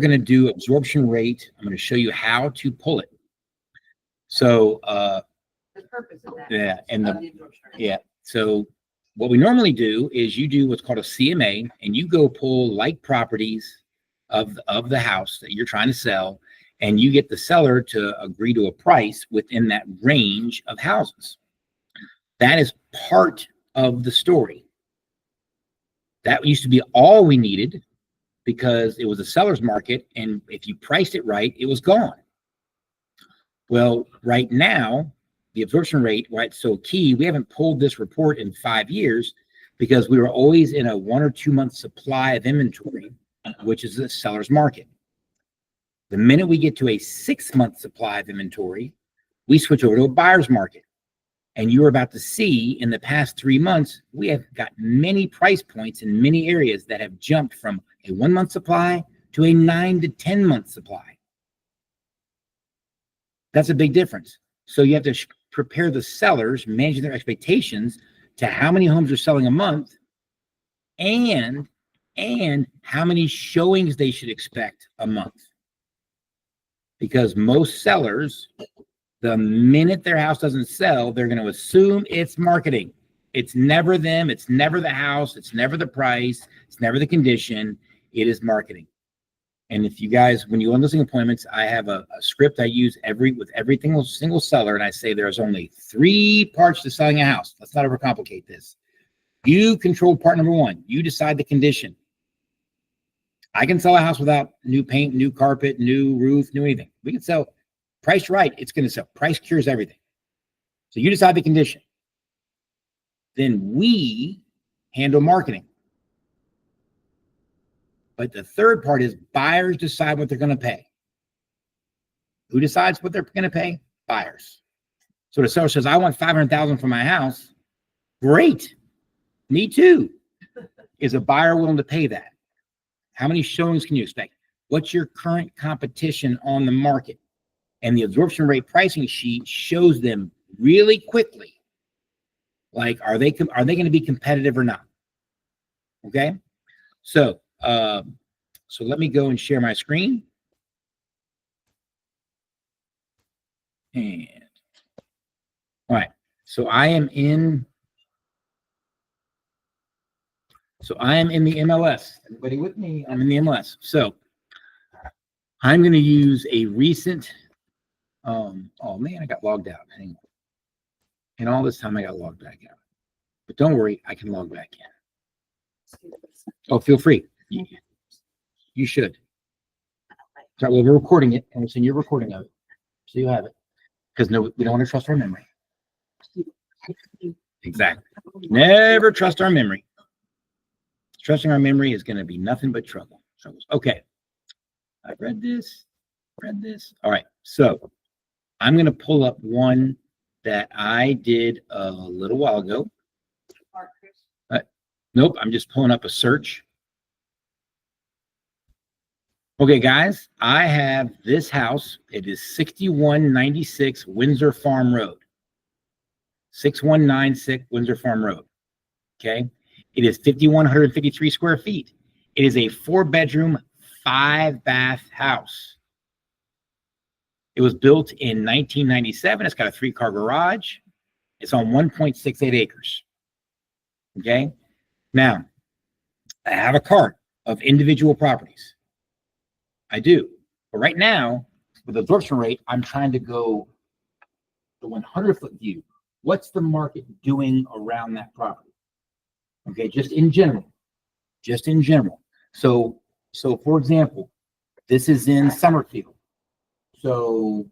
going to do absorption rate. I'm going to show you how to pull it. So, The purpose of that. yeah, and Of the, the absorption rate. yeah. So what we normally do is you do what's called a CMA, and you go pull like properties of the house that you're trying to sell, and you get the seller to agree to a price within that range of houses. That is part of the story. That used to be all we needed because it was a seller's market, and if you priced it right, it was gone. Well, right now, the absorption rate, why it's so key, we haven't pulled this report in 5 years because we were always in a 1 or 2 month supply of inventory, which is the seller's market. The minute we get to a 6 month supply of inventory, we switch over to a buyer's market. And you're about to see in the past 3 months, we have got many price points in many areas that have jumped from a 1 month supply to a 9 to 10 month supply. That's a big difference. So you have to prepare the sellers, managing their expectations to how many homes are selling a month and how many showings they should expect a month. Because most sellers, the minute their house doesn't sell, they're going to assume it's marketing. It's never them. It's never the house. It's never the price. It's never the condition. It is marketing. And if you guys, when you go on listing appointments, I have a script I use with every single seller, and I say there's only 3 parts to selling a house. Let's not overcomplicate this. You control part number 1. You decide the condition. I can sell a house without new paint, new carpet, new roof, new anything. We can sell. Priced right, it's going to sell. Price cures everything. So you decide the condition. Then we handle marketing. But the third part is buyers decide what they're going to pay. Who decides what they're going to pay? Buyers. So the seller says, I want $500,000 for my house. Great. Me too. Is a buyer willing to pay that? How many showings can you expect? What's your current competition on the market? And the absorption rate pricing sheet shows them really quickly, like, are they going to be competitive or not? Okay. So let me go and share my screen. And all right. So I am in the MLS. Everybody with me? I'm in the MLS. So I'm going to use a recent, oh man, I got logged out. Hang on. And all this time I got logged back out. But don't worry, I can log back in. Oh, feel free. You should. So we're recording it, and we'll send you a recording of it. So you have it. Because no, we don't want to trust our memory. Exactly. Never trust our memory. Trusting our memory is going to be nothing but trouble. Okay. I've read this. All right. So I'm going to pull up one that I did a little while ago. Nope. I'm just pulling up a search. Okay, guys, I have this house. It is 6196 Windsor Farm Road. 6196 Windsor Farm Road. Okay. It is 5,153 square feet. It is a 4-bedroom, 5-bath house. It was built in 1997. It's got a 3-car garage. It's on 1.68 acres. Okay. Now, I have a cart of individual properties. I do. But right now, with absorption rate, I'm trying to go the 100-foot view. What's the market doing around that property? Okay, just in general. So for example, this is in Summerfield. So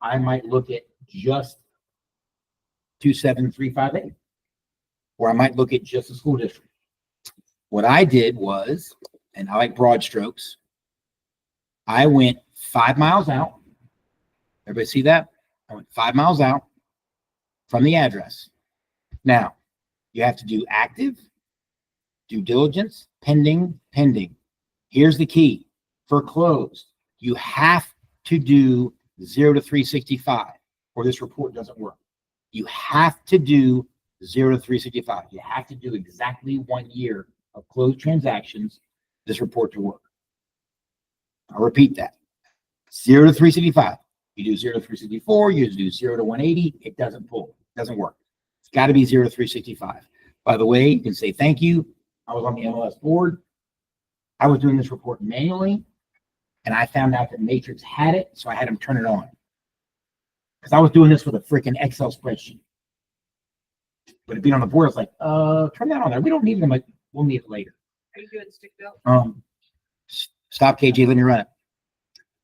I might look at just 27358, or I might look at just the school district. What I did was, and I like broad strokes, I went 5 miles out. Everybody see that? I went 5 miles out from the address. Now, you have to do active, due diligence, pending. Here's the key. For closed, you have to do 0 to 365, or this report doesn't work. You have to do 0 to 365. You have to do exactly 1 year of closed transactions, this report to work. I'll repeat that. 0 to 365. You do 0 to 364, you do 0 to 180, it doesn't pull. It doesn't work. It's got to be 0 to 365. By the way, you can say thank you. I was on the MLS board. I was doing this report manually, and I found out that Matrix had it, so I had them turn it on. Because I was doing this with a freaking Excel spreadsheet. But it being on the board, I was like, turn that on there. We don't need it. I'm like, we'll need it later. Are you doing stick built? Stop, KJ, let me run it.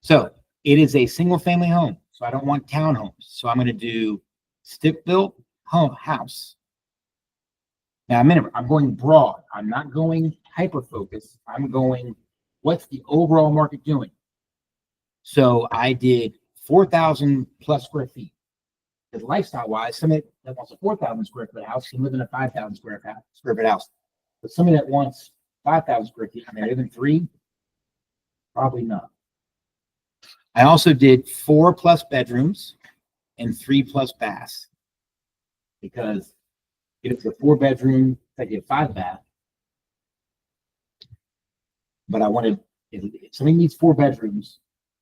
So it is a single family home. So I don't want townhomes. So I'm going to do stick built home house. Now, remember, I'm going broad. I'm not going hyper focus. I'm going, what's the overall market doing? So I did 4,000 plus square feet. Because lifestyle wise, somebody that wants a 4,000 square foot house can live in a 5,000 square foot house. But somebody that wants 5,000 square feet and they live in 3, probably not. I also did 4 plus bedrooms and 3 plus baths. Because if it's a 4-bedroom, it's like a 5-bath. But I wanted, if somebody needs 4 bedrooms,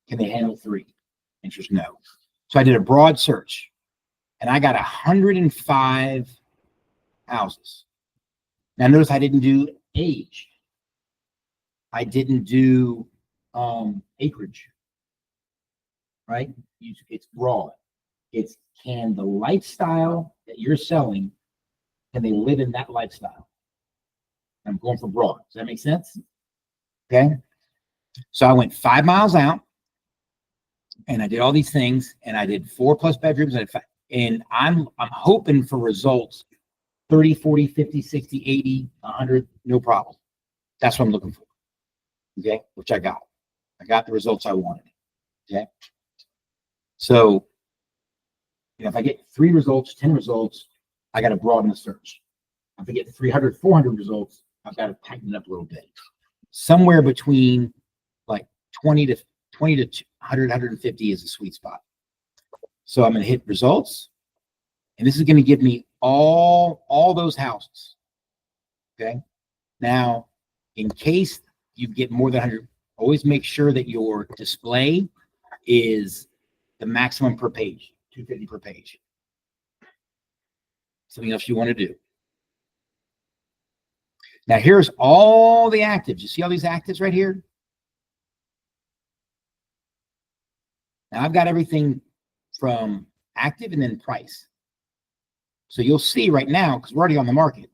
can they handle 3? Answer is no. So I did a broad search, and I got 105 houses. Now notice I didn't do age. I didn't do acreage. Right? It's broad. It's can the lifestyle that you're selling, can they live in that lifestyle? I'm going for broad. Does that make sense? Okay. So I went 5 miles out and I did all these things and I did 4 plus bedrooms and I'm hoping for results 30, 40, 50, 60, 80, 100, no problem. That's what I'm looking for. Okay. Which I got. I got the results I wanted. Okay. So, if I get 3 results, 10 results, I got to broaden the search. If I get 300, 400 results, I've got to tighten it up a little bit. Somewhere between like 20 to 100, 150 is a sweet spot. So I'm going to hit results, and this is going to give me all those houses. Okay. Now, in case you get more than 100, always make sure that your display is the maximum per page, 250 per page. Something else you want to do. Now here's all the actives. You see all these actives right here? Now I've got everything from active and then price. So you'll see right now, because we're already on the market,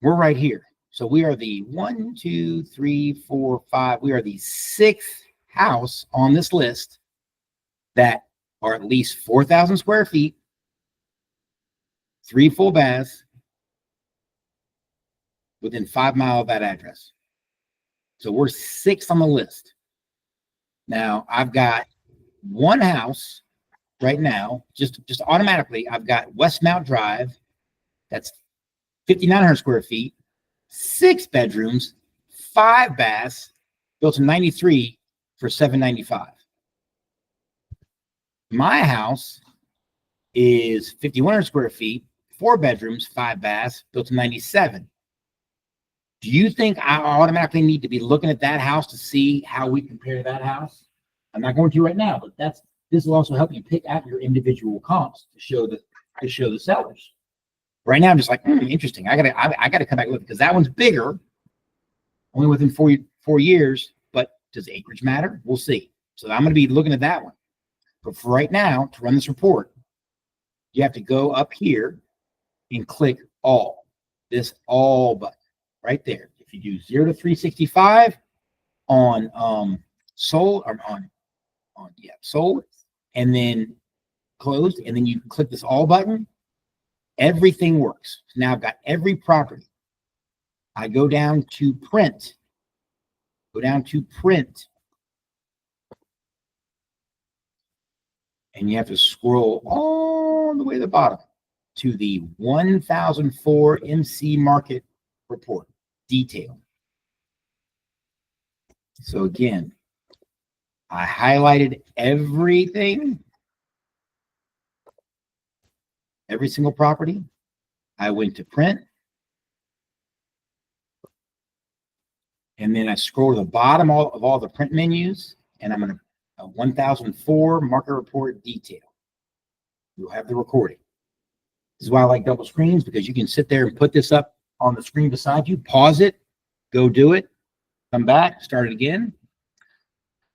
we're right here. So we are the 1, 2, 3, 4, 5. We are the 6th house on this list that are at least 4,000 square feet, 3 full baths, within 5 miles of that address. So we're 6th on the list. Now I've got 1 house right now, just automatically. I've got Westmount Drive. That's 5,900 square feet, 6 bedrooms, 5 baths, built in 93 for $795. My house is 5,100 square feet, 4 bedrooms, 5 baths, built in 97. Do you think I automatically need to be looking at that house to see how we compare to that house? I'm not going to right now, but this will also help you pick out your individual comps to show the sellers. Right now, I'm just like, interesting. I gotta come back with it because that one's bigger, only within 4 years. But does acreage matter? We'll see. So I'm going to be looking at that one. But for right now, to run this report, you have to go up here and click all. This all button right there. If you do 0 to 365 on sold or on sold, and then closed, and then you click this all button, everything works. So now I've got every property. I go down to print. And you have to scroll all the way to the bottom to the 1004 MC market report detail. So again, I highlighted everything, every single property. I went to print. And then I scroll to the bottom of all the print menus, and I'm going to 1004 market report detail. You'll have the recording. This is why I like double screens, because you can sit there and put this up on the screen beside you, pause it, go do it, come back, start it again.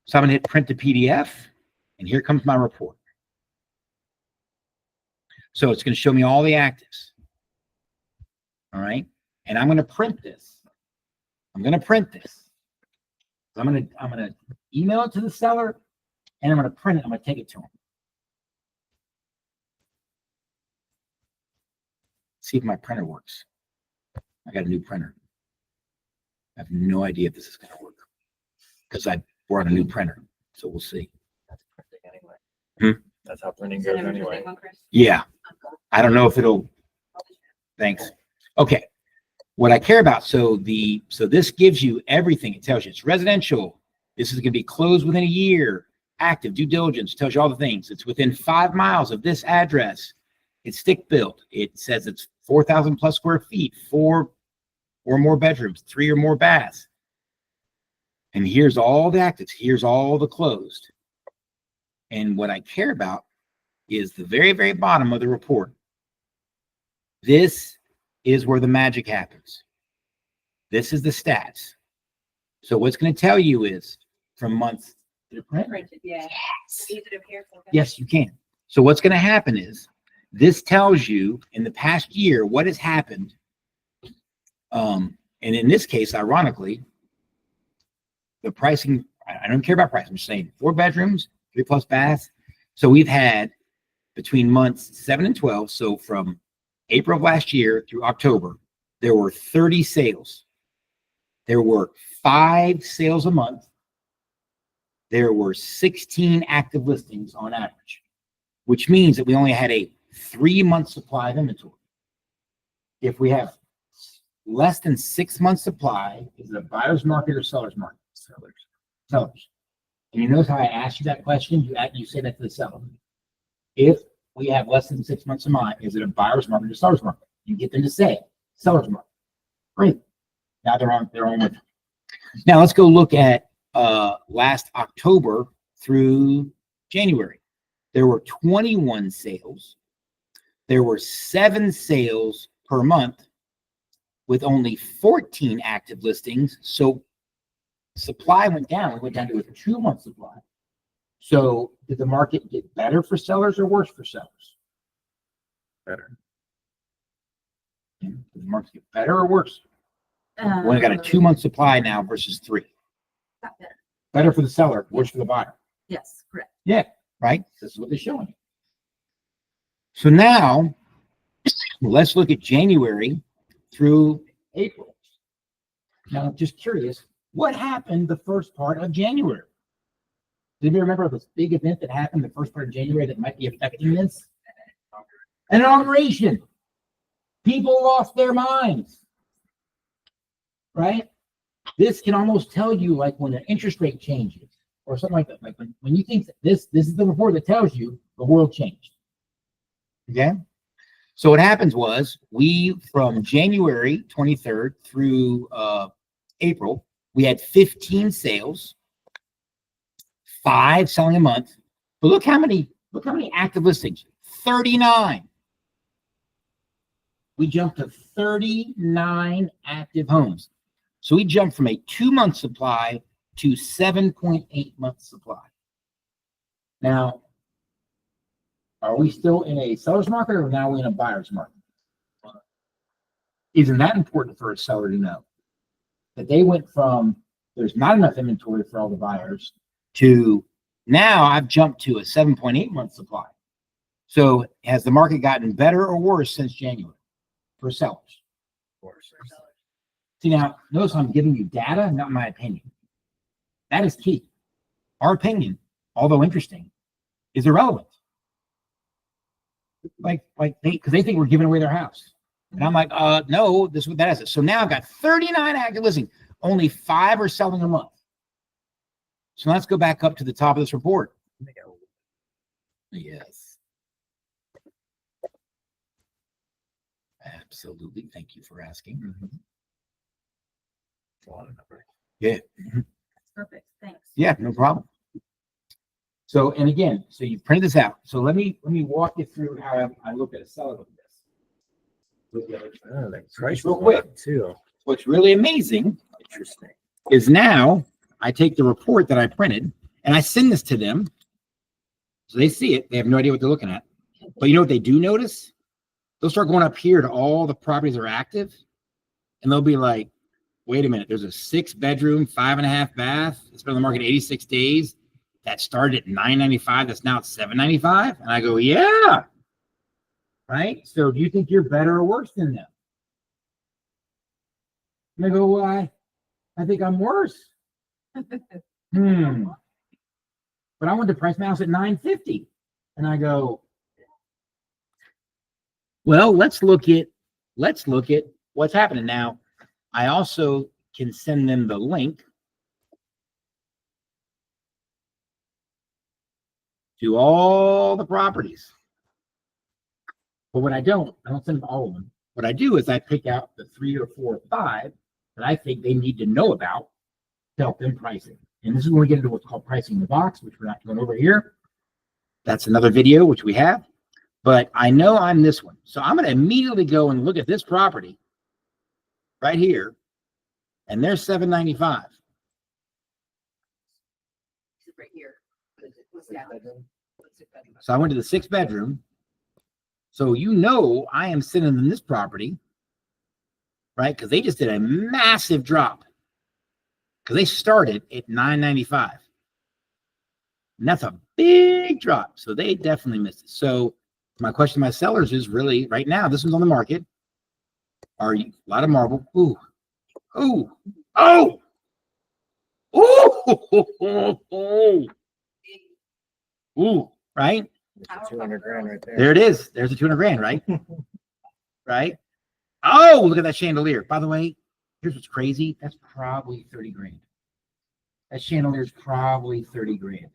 So I'm going to hit print to PDF, and here comes my report. So it's going to show me all the actives. All right. And I'm going to print this. I'm going to print this. I'm going to email it to the seller, and I'm going to print it. I'm going to take it to him. See if my printer works. I got a new printer. I have no idea if this is going to work because I bought a new printer. So we'll see. That's printing anyway. Hmm? That's how printing Is that goes everything, anyway. Chris? Yeah. I don't know if it'll. Thanks. Okay. What I care about. So this gives you everything. It tells you it's residential. This is going to be closed within a year. Active due diligence tells you all the things. It's within 5 miles of this address. It's stick built. It says it's 4,000 plus square feet, 4 or more bedrooms, 3 or more baths. And here's all the actives. Here's all the closed. And what I care about is the very, very bottom of the report. This is where the magic happens. This is the stats. So what's going to tell you is from months to print. Printed, yeah. Yes. Easy to hear for. Yes, you can. So what's going to happen is this tells you in the past year what has happened. And in this case, ironically, the pricing, I don't care about price. I'm just saying 4 bedrooms, 3 plus baths. So we've had between months 7 and 12. So from April of last year through October, there were 30 sales. There were 5 sales a month. There were 16 active listings on average, which means that we only had a 3-month supply of inventory. If we have less than 6 months supply, is it a buyer's market or seller's market? Sellers. And you notice how I asked you that question? You say that to the seller. If we have less than 6 months of supply, is it a buyer's market or seller's market? You get them to say seller's market. Great. Now they're on with it. Now let's go look at last October through January. There were 21 sales. There were 7 sales per month with only 14 active listings. So supply went down. We went down to a 2-month supply. So did the market get better for sellers or worse for sellers? Better. Did the market get better or worse? We only got a 2-month supply now versus 3. Got better. Better for the seller, worse for the buyer. Yes, correct. Yeah, right? This is what they're showing you. So now let's look at January through April. Now, I'm just curious, what happened the first part of January? Did you remember this big event that happened the first part of January that might be affecting this? An inauguration. People lost their minds. Right? This can almost tell you like when an interest rate changes or something like that. Like when you think that this is the report that tells you the world changed. Okay? So what happens was we, from January 23rd through April, we had 15 sales, 5 selling a month. But look how many active listings, 39. We jumped to 39 active homes. So we jumped from a 2-month supply to 7.8 month supply. Now, are we still in a seller's market or now we're in a buyer's market? Isn't that important for a seller to know? That they went from there's not enough inventory for all the buyers to now I've jumped to a 7.8 month supply. So has the market gotten better or worse since January for sellers? Worse. See, now, notice I'm giving you data, not my opinion. That is key. Our opinion, although interesting, is irrelevant. Because they think we're giving away their house. And I'm like, no, this is what that is. So now I've got 39 active listings. Only 5 are selling a month. So let's go back up to the top of this report. Yes. Absolutely. Thank you for asking. A lot of numbers. Yeah. Perfect, thanks. Yeah, no problem. So, and again, so you printed this out. So let me walk you through how I look at a seller like this. Oh, the price real is quick. up too. What's really amazing Interesting. is now I take the report that I printed and I send this to them. So they see it. They have no idea what they're looking at. But you know what they do notice? They'll start going up here to all the properties that are active. And they'll be like, wait a minute, there's a 6-bedroom, 5.5 bath. It's been on the market 86 days. That started at $995. That's now at $795. And I go, yeah. Right? So do you think you're better or worse than them? And they go, well, I think I'm worse. But I want to price my house at $950. And I go, well, let's look at what's happening now. I also can send them the link to all the properties. But what I don't send them all of them. What I do is I pick out the 3 or 4 or 5 that I think they need to know about to help them pricing. And this is when we get into what's called pricing in the box, which we're not going over here. That's another video, which we have. But I know I'm this one. So I'm going to immediately go and look at this property right here. And they're $795. Right here. So I went to the 6-bedroom. So you know I am sending them this property, right? Because they just did a massive drop. Because they started at $995. And that's a big drop. So they definitely missed it. So my question to my sellers is really right now, this one's on the market. Are you a lot of marble? Ooh. Oh. Oh. Oh. Ooh. Right? There's 200 grand right there. There it is. There's the 200 grand, right? Right? Oh, look at that chandelier. By the way, here's what's crazy. That's probably 30 grand. That chandelier is probably 30 grand.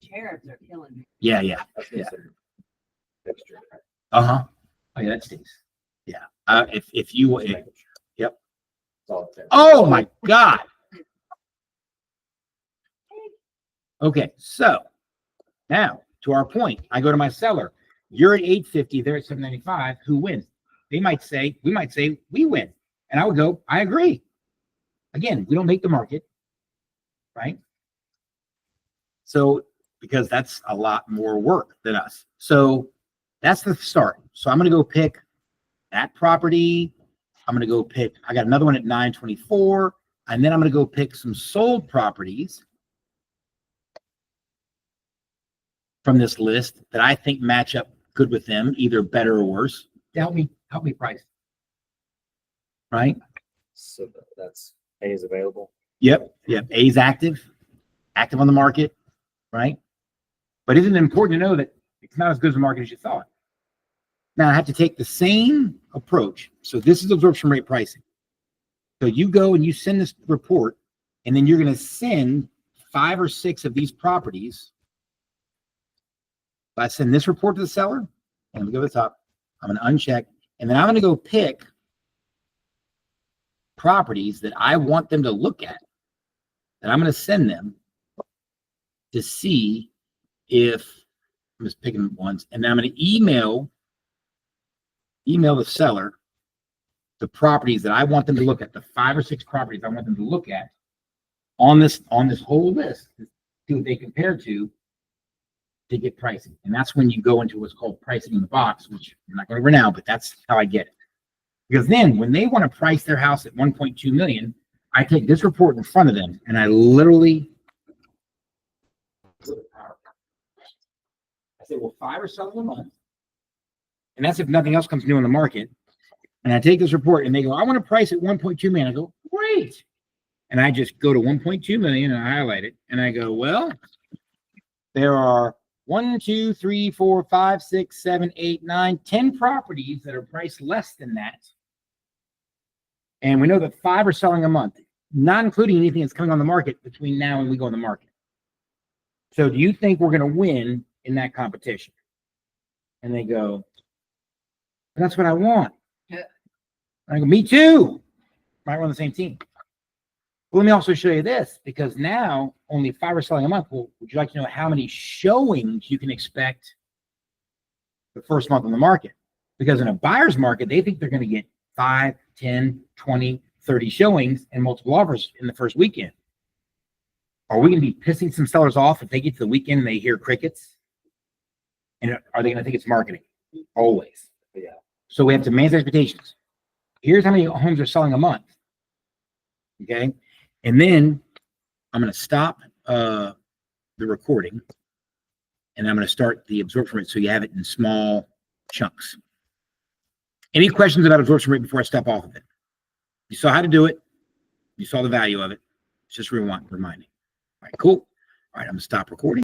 Chairs are killing me. Yeah, yeah. That's Yeah. considered fixture. Uh-huh. Oh, yeah, that stays. Yeah. If you Yep. That's all it says. oh my God. Okay, so now to our point, I go to my seller. You're at 850, they're at 795. Who wins? We might say we win. And I would go, I agree. Again, we don't make the market, right? So because that's a lot more work than us. So that's the start. So I'm going to go pick that property. I'm going to go pick, I got another one at 924. And then I'm going to go pick some sold properties from this list that I think match up good with them, either better or worse, to help me price. Right? So that's A is available. Yep. A's active on the market, right? But isn't it important to know that it's not as good as the market as you thought? Now I have to take the same approach. So this is absorption rate pricing. So you go and you send this report, and then you're going to send 5 or 6 of these properties. I send this report to the seller, and we go to the top. I'm going to uncheck, and then I'm going to go pick properties that I want them to look at, and I'm going to send them to see if I'm just picking ones, and then I'm going to email the seller the properties that I want them to look at, the 5 or 6 properties I want them to look at on this whole list to see what they compare to get pricing. And that's when you go into what's called pricing in the box, which I'm not going over now, but that's how I get it. Because then when they want to price their house at 1.2 million, I take this report in front of them and I literally I say, well, 5 are selling a month. And that's if nothing else comes new on the market. And I take this report and they go, I want to price at 1.2 million. I go, great. And I just go to 1.2 million and I highlight it. And I go, well, there are 1, 2, 3, 4, 5, 6, 7, 8, 9, 10 properties that are priced less than that. And we know that 5 are selling a month, not including anything that's coming on the market between now and we go on the market. So do you think we're going to win in that competition? And they go, that's what I want. Yeah. I go, me too. Right, we're on the same team. Well, let me also show you this, because now only 5 are selling a month. Well, would you like to know how many showings you can expect the first month on the market? Because in a buyer's market, they think they're going to get 5, 10, 20, 30 showings and multiple offers in the first weekend. Are we going to be pissing some sellers off if they get to the weekend and they hear crickets? And are they going to think it's marketing? Always. Yeah. So we have to manage expectations. Here's how many homes are selling a month. Okay. And then I'm going to stop the recording, and I'm going to start the absorption rate so you have it in small chunks. Any questions about absorption rate before I step off of it? You saw how to do it. You saw the value of it. It's just reminding. All right, cool. All right, I'm going to stop recording.